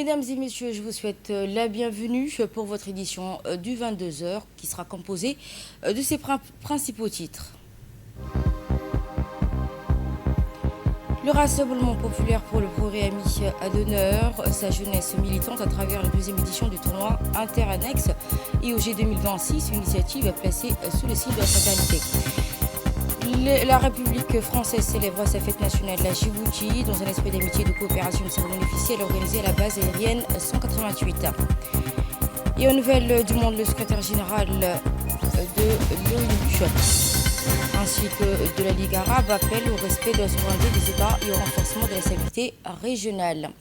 Mesdames et messieurs, je vous souhaite la bienvenue pour votre édition du 22h qui sera composée de ses principaux titres. Le Rassemblement populaire pour le progrès a mis à l'honneur sa jeunesse militante à travers la deuxième édition du tournoi Interannex IOG 2026, une initiative placée sous le signe de la fraternité. La République française célèbre sa fête nationale à Djibouti dans un esprit d'amitié et de coopération. Une cérémonie officielle organisée à la base aérienne 188. Et aux nouvelles du monde, le secrétaire général de l'ONU ainsi que de la Ligue arabe appelle au respect de la souveraineté des États et au renforcement de la stabilité régionale.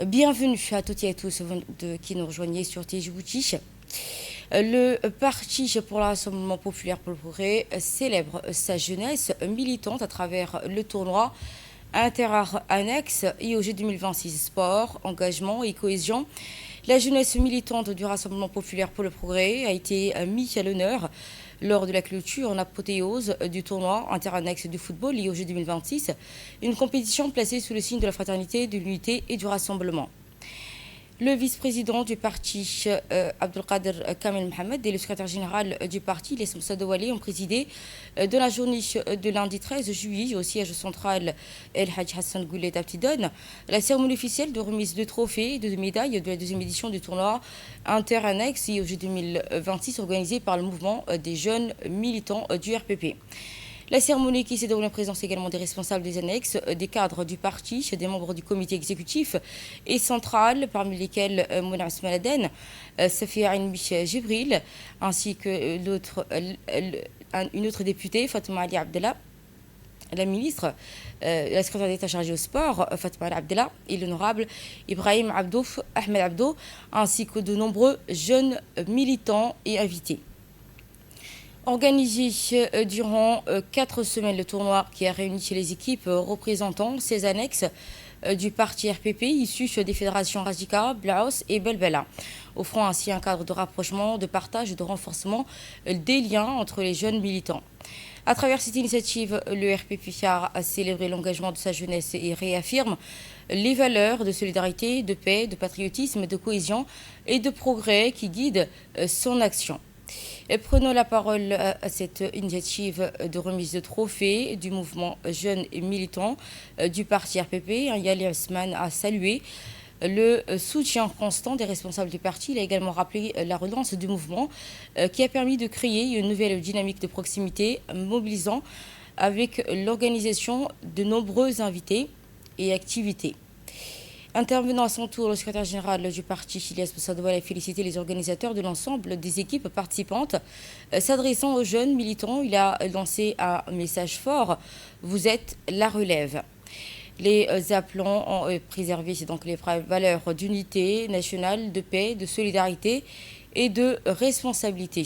Bienvenue à toutes et à tous qui nous rejoignez sur Djibouti. Le Parti pour le Rassemblement populaire pour le progrès célèbre sa jeunesse militante à travers le tournoi Interannex IOG 2026 Sport, engagement et cohésion. La jeunesse militante du Rassemblement populaire pour le progrès a été mise à l'honneur lors de la clôture en apothéose du tournoi Interannex du football IOG 2026, une compétition placée sous le signe de la fraternité, de l'unité et du rassemblement. Le vice-président du parti, Abdelkader Kamel Mohamed, et le secrétaire général du parti, Les Sadouali, ont présidé de la journée de lundi 13 juillet au siège central El Hadj Hassan Goulet Abtidon, la cérémonie officielle de remise de trophées et de médailles de la deuxième édition du tournoi Interannex IOG 2026 organisé par le mouvement des jeunes militants du RPP. La cérémonie qui s'est déroulée en présence également des responsables des annexes, des cadres du parti, des membres du comité exécutif et central, parmi lesquels Mouna Asmaladen, Safia Michel Jibril, ainsi que une autre députée, Fatma Ali Abdallah, la ministre, la secrétaire d'État chargée au sport, Fatma Ali Abdallah, et l'honorable Ibrahim Ahmed Abdo, ainsi que de nombreux jeunes militants et invités. Organisé durant 4 semaines, le tournoi qui a réuni les équipes représentant ces annexes du parti RPP issus des fédérations Razika, Blaos et Belbela, offrant ainsi un cadre de rapprochement, de partage et de renforcement des liens entre les jeunes militants. À travers cette initiative, le RPP a célébré l'engagement de sa jeunesse et réaffirme les valeurs de solidarité, de paix, de patriotisme, de cohésion et de progrès qui guident son action. Prenons la parole à cette initiative de remise de trophées du mouvement jeune et militant du parti RPP. Yali Osman a salué le soutien constant des responsables du parti. Il a également rappelé la relance du mouvement qui a permis de créer une nouvelle dynamique de proximité mobilisant avec l'organisation de nombreux invités et activités. Intervenant à son tour, le secrétaire général du parti, Ilyas Boussadoua, a félicité les organisateurs de l'ensemble des équipes participantes. S'adressant aux jeunes militants, il a lancé un message fort. Vous êtes la relève. Les appelants ont préservé donc les valeurs d'unité nationale, de paix, de solidarité et de responsabilité.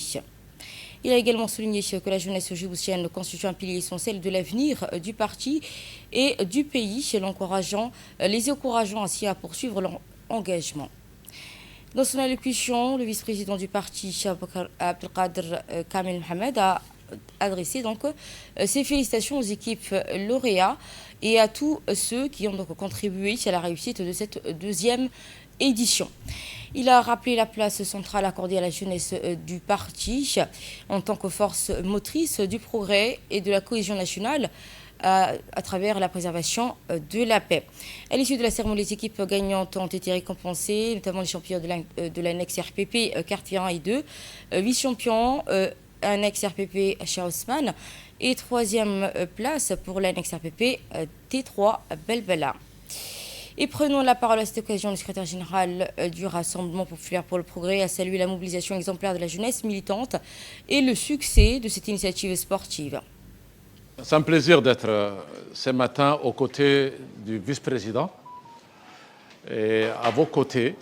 Il a également souligné que la jeunesse djiboutienne constitue un pilier essentiel de l'avenir du parti et du pays, les encourageant ainsi à poursuivre leur engagement. Dans son allocution, le vice-président du parti, Abdelkader Kamel Mohamed, a adressé donc ses félicitations aux équipes lauréats et à tous ceux qui ont donc contribué à la réussite de cette deuxième édition. Il a rappelé la place centrale accordée à la jeunesse du parti en tant que force motrice du progrès et de la cohésion nationale à travers la préservation de la paix. À l'issue de la cérémonie, les équipes gagnantes ont été récompensées, notamment les champions de l'annexe RPP quartier 1 et 2, vice-champion annexe RPP Shah Osman et 3e place pour l'annexe RPP T3 Belbela. Et prenons la parole à cette occasion. Le secrétaire général du Rassemblement populaire pour le progrès a salué la mobilisation exemplaire de la jeunesse militante et le succès de cette initiative sportive. C'est un plaisir d'être ce matin aux côtés du vice-président et à vos côtés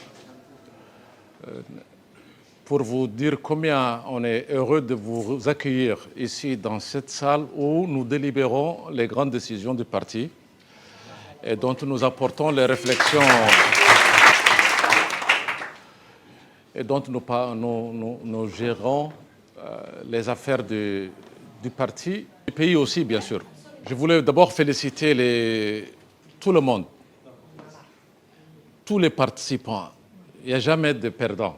pour vous dire combien on est heureux de vous accueillir ici dans cette salle où nous délibérons les grandes décisions du parti et dont nous apportons les réflexions et dont nous gérons les affaires du parti, du pays aussi, bien sûr. Je voulais d'abord féliciter tout le monde tous les participants. Il n'y a jamais de perdants.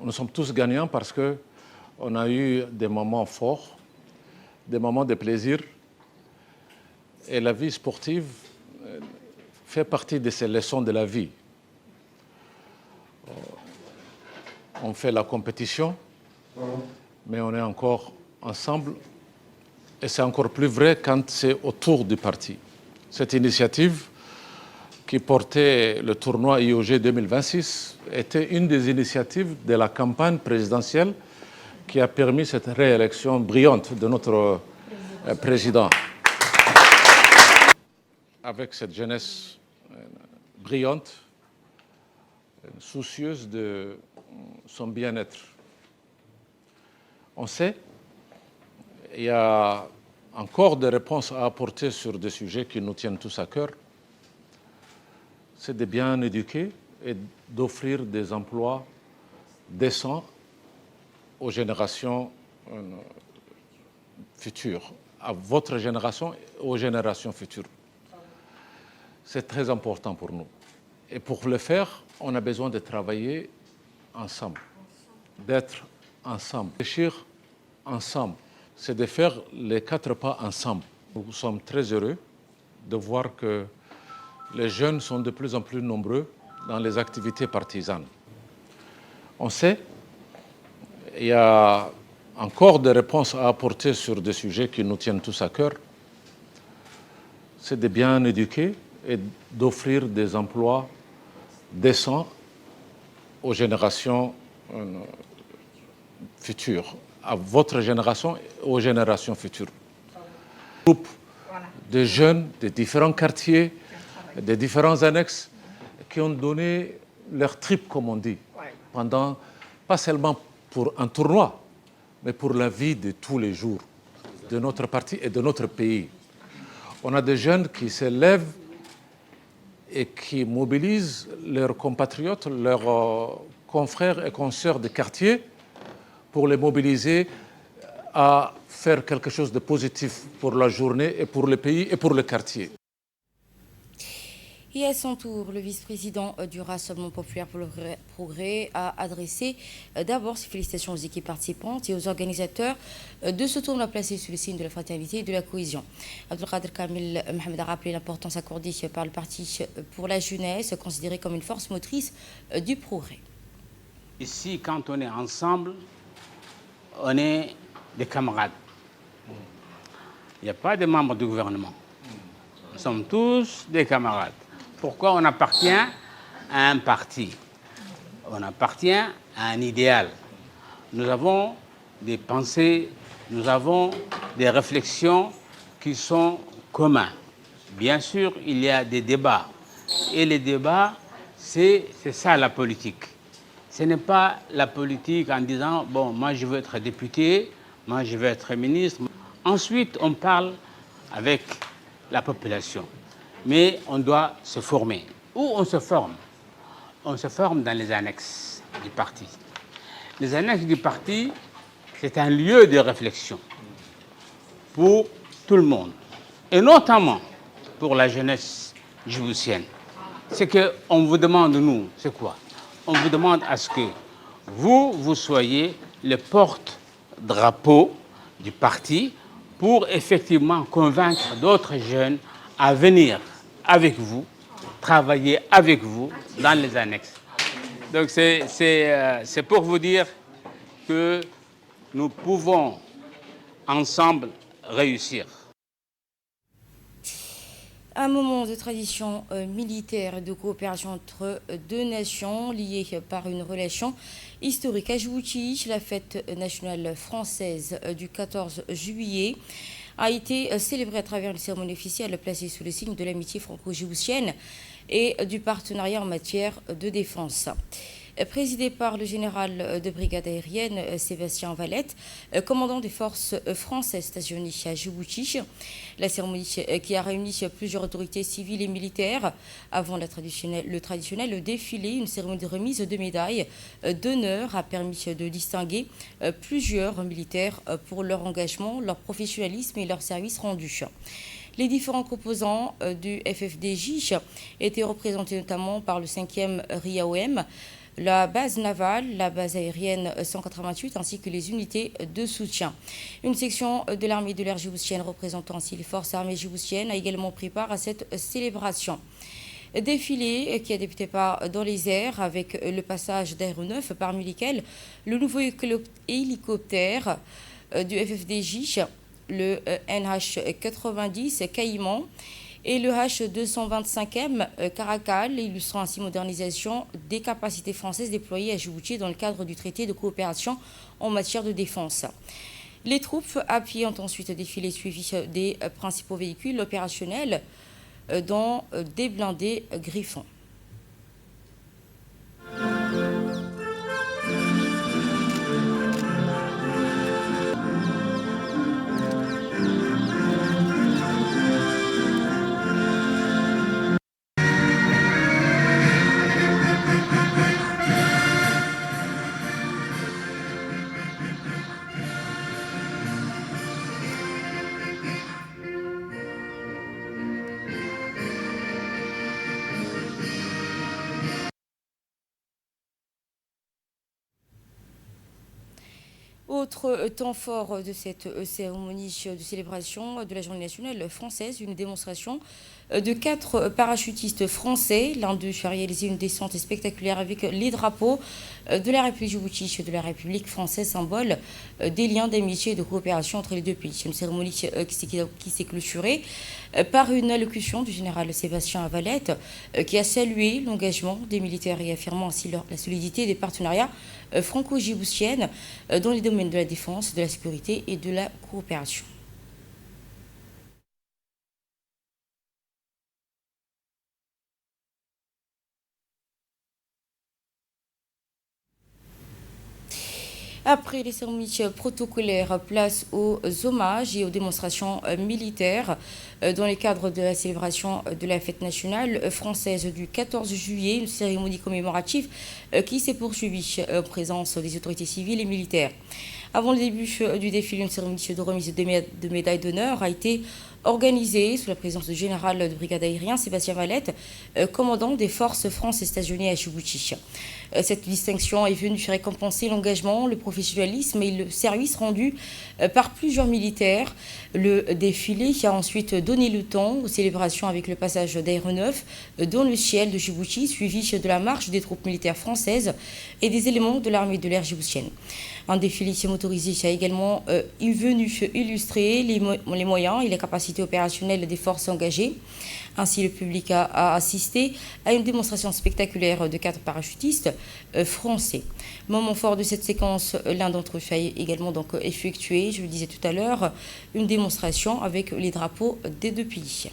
Nous sommes tous gagnants parce qu'on a eu des moments forts, des moments de plaisir. Et la vie sportive fait partie de ces leçons de la vie. On fait la compétition, mais on est encore ensemble. Et c'est encore plus vrai quand c'est autour du parti. Cette initiative qui portait le tournoi IOG 2026 était une des initiatives de la campagne présidentielle qui a permis cette réélection brillante de notre président. Avec cette jeunesse brillante, soucieuse de son bien-être. On sait, il y a encore des réponses à apporter sur des sujets qui nous tiennent tous à cœur. C'est de bien éduquer et d'offrir des emplois décents aux générations futures, à votre génération et aux générations futures. C'est très important pour nous. Et pour le faire, on a besoin de travailler ensemble, d'être ensemble, réfléchir ensemble. C'est de faire les 4 pas ensemble. Nous sommes très heureux de voir que les jeunes sont de plus en plus nombreux dans les activités partisanes. On sait, il y a encore des réponses à apporter sur des sujets qui nous tiennent tous à cœur. C'est de bien éduquer et d'offrir des emplois décents aux générations futures, à votre génération et aux générations futures. Groupe de jeunes de différents quartiers, des différents annexes qui ont donné leur trip, comme on dit, pendant, pas seulement pour un tournoi, mais pour la vie de tous les jours de notre parti et de notre pays. On a des jeunes qui se lèvent et qui mobilisent leurs compatriotes, leurs confrères et consoeurs de quartier pour les mobiliser à faire quelque chose de positif pour la journée et pour le pays et pour le quartier. Et à son tour, le vice-président du Rassemblement populaire pour le progrès a adressé d'abord ses félicitations aux équipes participantes et aux organisateurs de ce tournoi placé sous le signe de la fraternité et de la cohésion. Abdelkader Kamil Mohamed a rappelé l'importance accordée par le parti pour la jeunesse, considéré comme une force motrice du progrès. Ici, quand on est ensemble, on est des camarades. Il n'y a pas de membres du gouvernement. Nous sommes tous des camarades. Pourquoi on appartient à un parti? On appartient à un idéal. Nous avons des pensées, nous avons des réflexions qui sont communs. Bien sûr, il y a des débats. Et les débats, c'est ça la politique. Ce n'est pas la politique en disant, bon, moi je veux être député, moi je veux être ministre. Ensuite, on parle avec la population. Mais on doit se former. Où on se forme? On se forme dans les annexes du parti. Les annexes du parti, c'est un lieu de réflexion pour tout le monde. Et notamment pour la jeunesse djiboutienne. C'est qu'on vous demande, nous, c'est quoi? On vous demande à ce que vous soyez le porte-drapeau du parti pour effectivement convaincre d'autres jeunes à venir avec vous, travailler avec vous dans les annexes. Donc c'est pour vous dire que nous pouvons ensemble réussir. Un moment de tradition militaire et de coopération entre deux nations liées par une relation historique. À Djibouti, la fête nationale française du 14 juillet a été célébrée à travers une cérémonie officielle placée sous le signe de l'amitié franco-djiboutienne et du partenariat en matière de défense. Présidé par le général de brigade aérienne Sébastien Valette, commandant des forces françaises stationnées à Djibouti. La cérémonie qui a réuni plusieurs autorités civiles et militaires avant le traditionnel défilé, une cérémonie de remise de médailles d'honneur a permis de distinguer plusieurs militaires pour leur engagement, leur professionnalisme et leur service rendu. Les différents composants du FFDJ étaient représentés notamment par le 5e RIAOM, la base navale, la base aérienne 188 ainsi que les unités de soutien. Une section de l'armée de l'air djiboutienne représentant ainsi les forces armées djiboutiennes a également pris part à cette célébration. Défilé qui a débuté dans les airs avec le passage d'aéronefs, parmi lesquels le nouveau hélicoptère du FFDJ, le NH-90 Caïman, et le H-225M Caracal, illustrant ainsi modernisation des capacités françaises déployées à Djibouti dans le cadre du traité de coopération en matière de défense. Les troupes appuyées ont ensuite défilé suivi des principaux véhicules opérationnels dont des blindés Griffon. Autre temps fort de cette cérémonie de célébration de la Journée nationale française, une démonstration de 4 parachutistes français. L'un d'eux a réalisé une descente spectaculaire avec les drapeaux de la République djibouti et de la République française, symbole des liens d'amitié et de coopération entre les deux pays. Une cérémonie qui s'est clôturée par une allocution du général Sébastien Valette qui a salué l'engagement des militaires et affirmant ainsi la solidité des partenariats franco-djiboutiennes dans les domaines de la défense, de la sécurité et de la coopération. Après les cérémonies protocolaires, place aux hommages et aux démonstrations militaires dans le cadre de la célébration de la fête nationale française du 14 juillet, une cérémonie commémorative qui s'est poursuivie en présence des autorités civiles et militaires. Avant le début du défilé, une cérémonie de remise de médailles d'honneur a été organisée sous la présence du général de brigade aérien Sébastien Valette, commandant des forces françaises stationnées à Djibouti. Cette distinction est venue récompenser l'engagement, le professionnalisme et le service rendu par plusieurs militaires. Le défilé a ensuite donné le temps aux célébrations avec le passage d'aéronefs dans le ciel de Djibouti, suivi de la marche des troupes militaires françaises et des éléments de l'armée de l'air djiboutienne. Un défilé motorisé a également venu illustrer les moyens et les capacités opérationnelles des forces engagées. Ainsi, le public a assisté à une démonstration spectaculaire de 4 parachutistes français. Moment fort de cette séquence, l'un d'entre eux a également donc effectué, je le disais tout à l'heure, une démonstration avec les drapeaux des deux pays.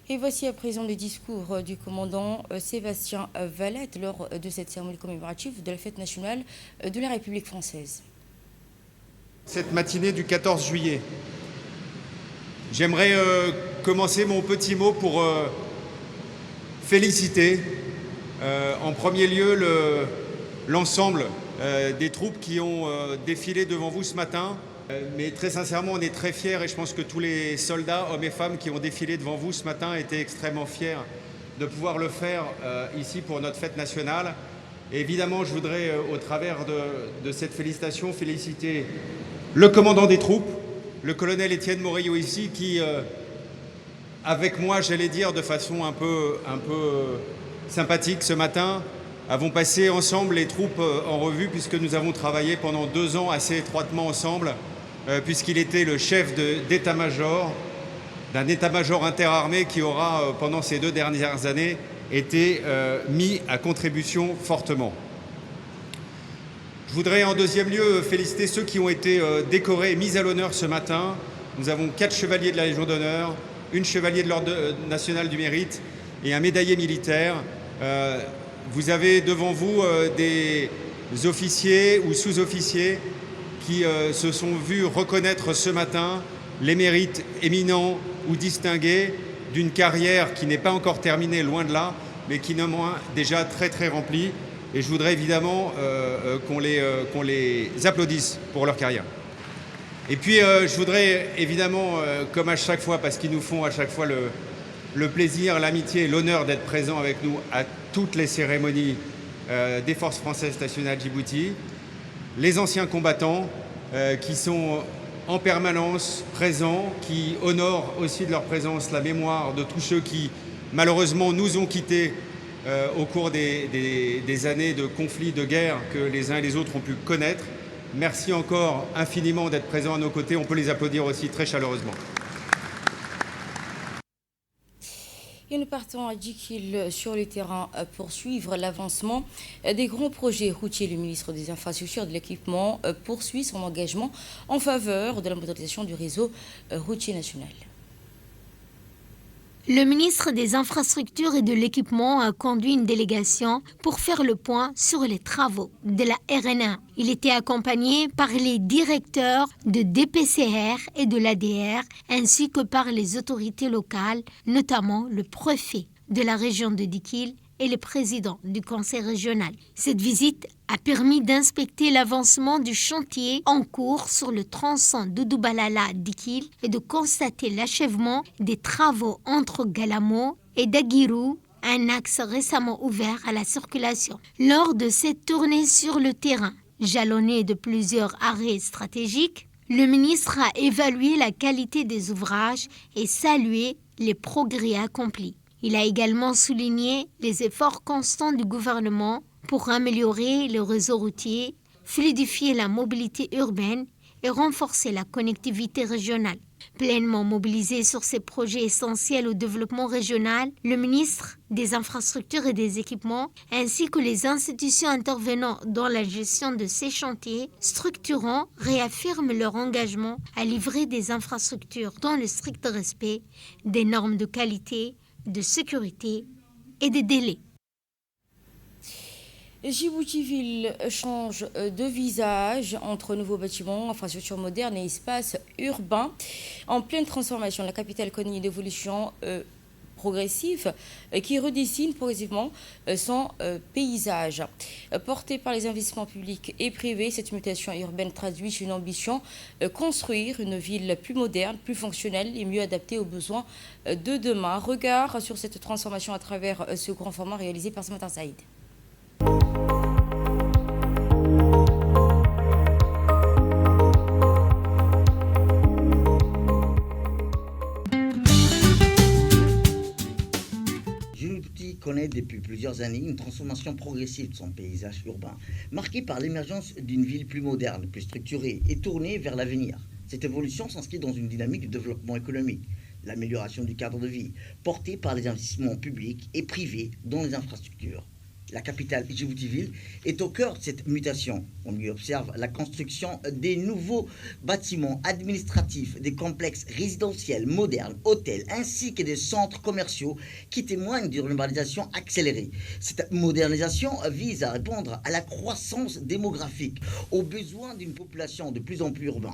Et voici à présent le discours du commandant Sébastien Valette lors de cette cérémonie commémorative de la fête nationale de la République française. Cette matinée du 14 juillet, j'aimerais commencer mon petit mot pour féliciter en premier lieu l'ensemble des troupes qui ont défilé devant vous ce matin. Mais très sincèrement, on est très fiers et je pense que tous les soldats, hommes et femmes qui ont défilé devant vous ce matin étaient extrêmement fiers de pouvoir le faire ici pour notre fête nationale. Et évidemment, je voudrais, au travers de cette félicitation, féliciter le commandant des troupes, le colonel Étienne Morillo ici, qui, avec moi, j'allais dire de façon un peu sympathique ce matin, avons passé ensemble les troupes en revue, puisque nous avons travaillé pendant 2 ans assez étroitement ensemble, puisqu'il était le chef d'état-major, d'un état-major interarmé qui aura, pendant ces 2 dernières années, été mis à contribution fortement. Je voudrais en deuxième lieu féliciter ceux qui ont été décorés et mis à l'honneur ce matin. Nous avons 4 chevaliers de la Légion d'honneur, 1 chevalier de l'Ordre national du mérite et un médaillé militaire. Vous avez devant vous des officiers ou sous-officiers qui se sont vus reconnaître ce matin les mérites éminents ou distingués d'une carrière qui n'est pas encore terminée, loin de là, mais qui néanmoins déjà très très remplie. Et je voudrais évidemment qu'on les applaudisse pour leur carrière. Et puis je voudrais évidemment, comme à chaque fois, parce qu'ils nous font à chaque fois le plaisir, l'amitié et l'honneur d'être présents avec nous à toutes les cérémonies des forces françaises stationnées à Djibouti, les anciens combattants qui sont en permanence présents, qui honorent aussi de leur présence la mémoire de tous ceux qui malheureusement nous ont quittés au cours des années de conflits, de guerres que les uns et les autres ont pu connaître. Merci encore infiniment d'être présents à nos côtés. On peut les applaudir aussi très chaleureusement. Et nous partons à Djikil sur le terrain pour suivre l'avancement des grands projets routiers. Le ministre des Infrastructures et de l'Équipement poursuit son engagement en faveur de la modernisation du réseau routier national. Le ministre des Infrastructures et de l'Équipement a conduit une délégation pour faire le point sur les travaux de la RN1. Il était accompagné par les directeurs de DPCR et de l'ADR, ainsi que par les autorités locales, notamment le préfet de la région de Djikil et le président du conseil régional. Cette visite a permis d'inspecter l'avancement du chantier en cours sur le tronçon Doudoubalala-Djikil et de constater l'achèvement des travaux entre Galamo et Dagirou, un axe récemment ouvert à la circulation. Lors de cette tournée sur le terrain, jalonnée de plusieurs arrêts stratégiques, le ministre a évalué la qualité des ouvrages et salué les progrès accomplis. Il a également souligné les efforts constants du gouvernement pour améliorer le réseau routier, fluidifier la mobilité urbaine et renforcer la connectivité régionale. Pleinement mobilisé sur ces projets essentiels au développement régional, le ministre des Infrastructures et des Équipements, ainsi que les institutions intervenant dans la gestion de ces chantiers structurants, réaffirment leur engagement à livrer des infrastructures dans le strict respect des normes de qualité, de sécurité et des délais. Djibouti-Ville change de visage entre nouveaux bâtiments, infrastructures modernes et espaces urbains. En pleine transformation, la capitale connaît une évolution progressive qui redessine progressivement son paysage. Portée par les investissements publics et privés, cette mutation urbaine traduit une ambition construire une ville plus moderne, plus fonctionnelle et mieux adaptée aux besoins de demain. Regard sur cette transformation à travers ce grand format réalisé par Samantha Saïd. Djibouti connaît depuis plusieurs années une transformation progressive de son paysage urbain, marquée par l'émergence d'une ville plus moderne, plus structurée et tournée vers l'avenir. Cette évolution s'inscrit dans une dynamique de développement économique, l'amélioration du cadre de vie, portée par les investissements publics et privés dans les infrastructures. La capitale Djibouti-Ville est au cœur de cette mutation. On y observe la construction des nouveaux bâtiments administratifs, des complexes résidentiels modernes, hôtels, ainsi que des centres commerciaux qui témoignent d'une urbanisation accélérée. Cette modernisation vise à répondre à la croissance démographique, aux besoins d'une population de plus en plus urbaine.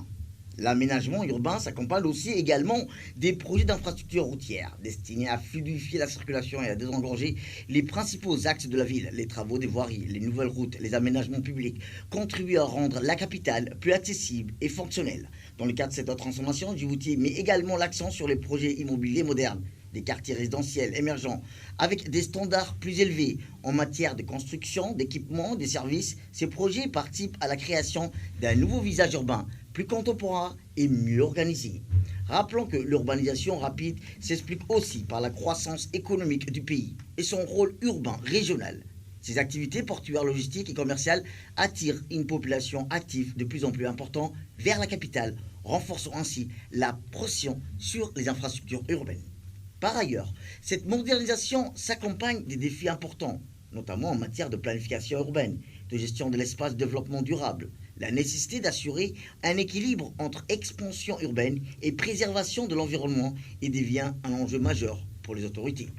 L'aménagement urbain s'accompagne aussi également des projets d'infrastructures routières destinés à fluidifier la circulation et à désengorger les principaux axes de la ville. Les travaux des voiries, les nouvelles routes, les aménagements publics contribuent à rendre la capitale plus accessible et fonctionnelle. Dans le cadre de cette transformation, Djibouti met également l'accent sur les projets immobiliers modernes. des quartiers résidentiels émergents avec des standards plus élevés en matière de construction, d'équipement, des services. Ces projets participent à la création d'un nouveau visage urbain plus contemporain et mieux organisé. Rappelons que l'urbanisation rapide s'explique aussi par la croissance économique du pays et son rôle urbain régional. Ces activités portuaires, logistiques et commerciales attirent une population active de plus en plus importante vers la capitale, renforçant ainsi la pression sur les infrastructures urbaines. Par ailleurs, cette modernisation s'accompagne des défis importants, notamment en matière de planification urbaine, de gestion de l'espace, de développement durable, la nécessité d'assurer un équilibre entre expansion urbaine et préservation de l'environnement et devient un enjeu majeur pour les autorités.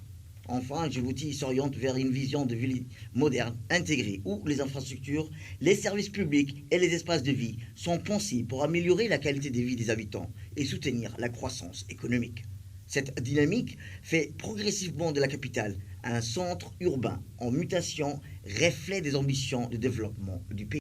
Enfin, Djibouti s'oriente vers une vision de ville moderne, intégrée, où les infrastructures, les services publics et les espaces de vie sont pensés pour améliorer la qualité de vie des habitants et soutenir la croissance économique. Cette dynamique fait progressivement de la capitale un centre urbain en mutation, reflet des ambitions de développement du pays.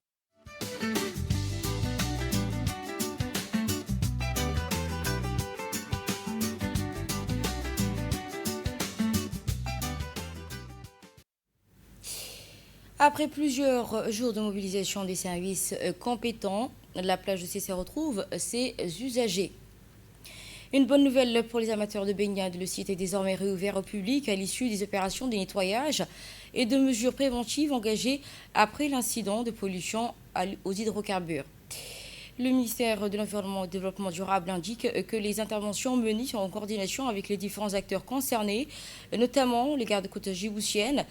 Après plusieurs jours de mobilisation des services compétents, la plage de Cessé retrouve ses usagers. Une bonne nouvelle pour les amateurs de baignade, le site est désormais réouvert au public à l'issue des opérations de nettoyage et de mesures préventives engagées après l'incident de pollution aux hydrocarbures. Le ministère de l'Environnement et du Développement durable indique que les interventions menées sont en coordination avec les différents acteurs concernés, notamment les gardes-côtes djiboutiennes,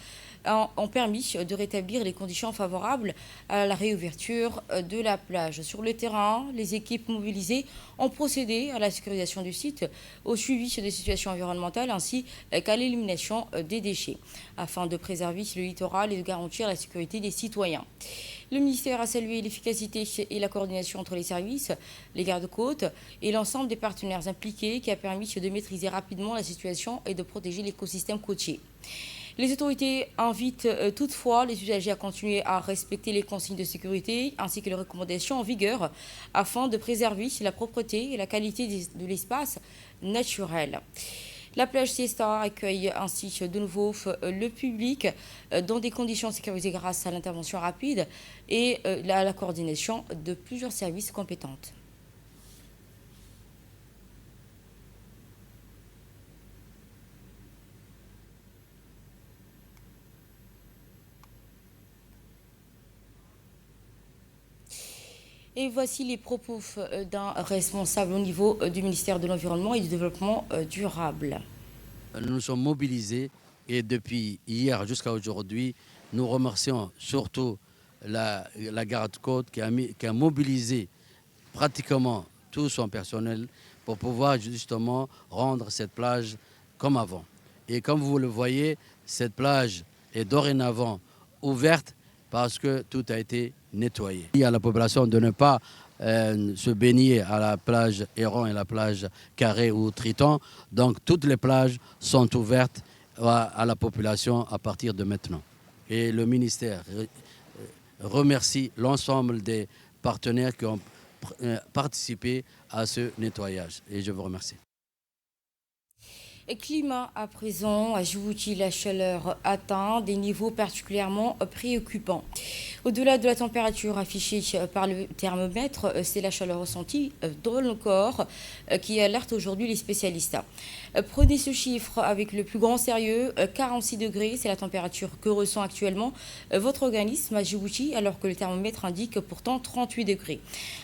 ont permis de rétablir les conditions favorables à la réouverture de la plage. Sur le terrain, les équipes mobilisées ont procédé à la sécurisation du site, au suivi des situations environnementales ainsi qu'à l'élimination des déchets, afin de préserver le littoral et de garantir la sécurité des citoyens. Le ministère a salué l'efficacité et la coordination entre les services, les gardes-côtes et l'ensemble des partenaires impliqués qui a permis de maîtriser rapidement la situation et de protéger l'écosystème côtier. Les autorités invitent toutefois les usagers à continuer à respecter les consignes de sécurité ainsi que les recommandations en vigueur afin de préserver la propreté et la qualité de l'espace naturel. La plage Siesta accueille ainsi de nouveau le public dans des conditions sécurisées grâce à l'intervention rapide et à la coordination de plusieurs services compétents. Et voici les propos d'un responsable au niveau du ministère de l'Environnement et du Développement durable. Nous nous sommes mobilisés et depuis hier jusqu'à aujourd'hui, nous remercions surtout la garde-côte qui a mobilisé pratiquement tout son personnel pour pouvoir justement rendre cette plage comme avant. Et comme vous le voyez, cette plage est dorénavant ouverte parce que tout a été nettoyé. Il y a la population de ne pas se baigner à la plage Héron et la plage Carré ou Triton. Donc toutes les plages sont ouvertes à la population à partir de maintenant. Et le ministère remercie l'ensemble des partenaires qui ont participé à ce nettoyage. Et je vous remercie. Climat à présent, à Djibouti, la chaleur atteint des niveaux particulièrement préoccupants. Au-delà de la température affichée par le thermomètre, c'est la chaleur ressentie dans le corps qui alerte aujourd'hui les spécialistes. Prenez ce chiffre avec le plus grand sérieux, 46 degrés, c'est la température que ressent actuellement votre organisme à Djibouti, alors que le thermomètre indique pourtant 38 degrés.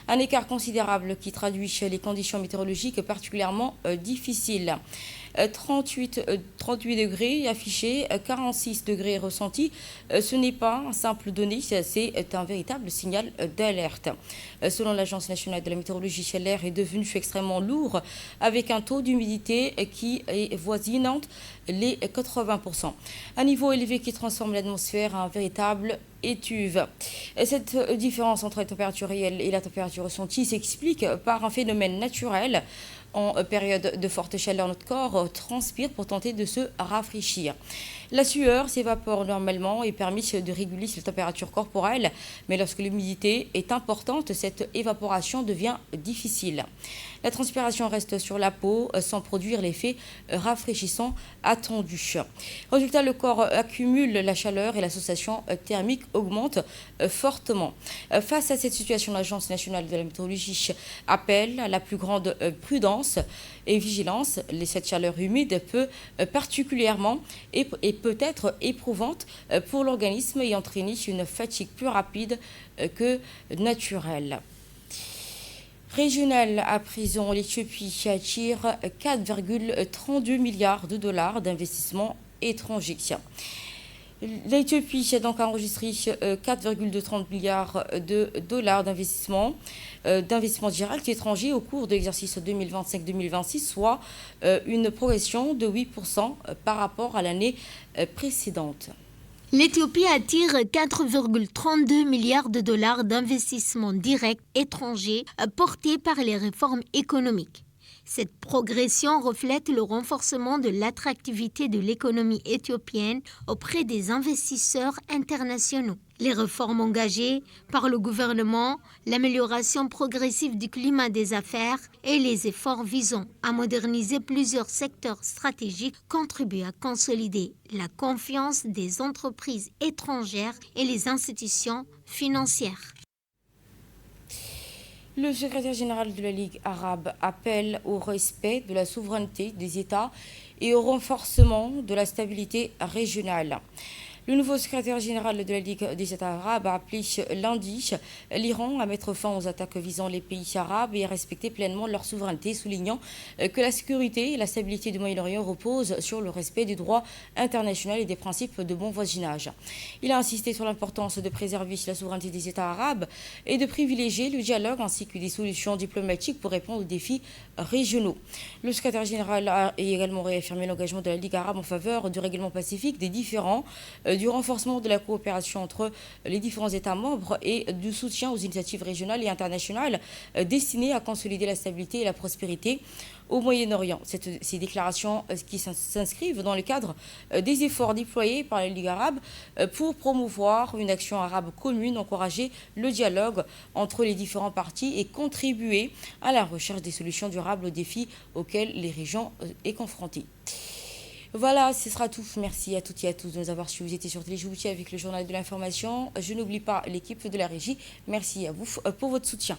Un écart considérable qui traduit les conditions météorologiques particulièrement difficiles. 38 degrés affichés, 46 degrés ressentis. Ce n'est pas un simple donnée, c'est un véritable signal d'alerte. Selon l'Agence nationale de la météorologie, l'air est devenu extrêmement lourd avec un taux d'humidité qui est voisinante les 80%. Un niveau élevé qui transforme l'atmosphère en un véritable étuve. Cette différence entre la température réelle et la température ressentie s'explique par un phénomène naturel En période de forte chaleur, notre corps transpire pour tenter de se rafraîchir. La sueur s'évapore normalement et permet de réguler la température corporelle, mais lorsque l'humidité est importante, cette évaporation devient difficile. La transpiration reste sur la peau sans produire l'effet rafraîchissant attendu. Résultat, le corps accumule la chaleur et la sensation thermique augmente fortement. Face à cette situation, l'Agence nationale de la météorologie appelle à la plus grande prudence et vigilance. Cette chaleur humide peut particulièrement et peut être éprouvante pour l'organisme et entraîner une fatigue plus rapide que naturelle. Régional à présent, l'Éthiopie attire 4,32 milliards de dollars d'investissements étrangers. L'Éthiopie a donc enregistré 4,30 milliards de dollars d'investissements directs étrangers au cours de l'exercice 2025-2026, soit une progression de 8% par rapport à l'année précédente. L'Éthiopie attire 4,32 milliards de dollars d'investissements directs étrangers portés par les réformes économiques. Cette progression reflète le renforcement de l'attractivité de l'économie éthiopienne auprès des investisseurs internationaux. Les réformes engagées par le gouvernement, l'amélioration progressive du climat des affaires et les efforts visant à moderniser plusieurs secteurs stratégiques contribuent à consolider la confiance des entreprises étrangères et les institutions financières. Le secrétaire général de la Ligue arabe appelle au respect de la souveraineté des États et au renforcement de la stabilité régionale. Le nouveau secrétaire général de la Ligue des États arabes a appelé lundi l'Iran à mettre fin aux attaques visant les pays arabes et à respecter pleinement leur souveraineté, soulignant que la sécurité et la stabilité du Moyen-Orient reposent sur le respect du droit international et des principes de bon voisinage. Il a insisté sur l'importance de préserver la souveraineté des États arabes et de privilégier le dialogue ainsi que des solutions diplomatiques pour répondre aux défis régionaux. Le secrétaire général a également réaffirmé l'engagement de la Ligue arabe en faveur du règlement pacifique des différends, du renforcement de la coopération entre les différents États membres et du soutien aux initiatives régionales et internationales destinées à consolider la stabilité et la prospérité au Moyen-Orient. Ces déclarations qui s'inscrivent dans le cadre des efforts déployés par la Ligue arabe pour promouvoir une action arabe commune, encourager le dialogue entre les différents partis et contribuer à la recherche des solutions durables aux défis auxquels les régions sont confrontées. Voilà, ce sera tout. Merci à toutes et à tous de nous avoir suivis. Vous étiez sur Télé Djibouti avec le journal de l'information. Je n'oublie pas l'équipe de la régie. Merci à vous pour votre soutien.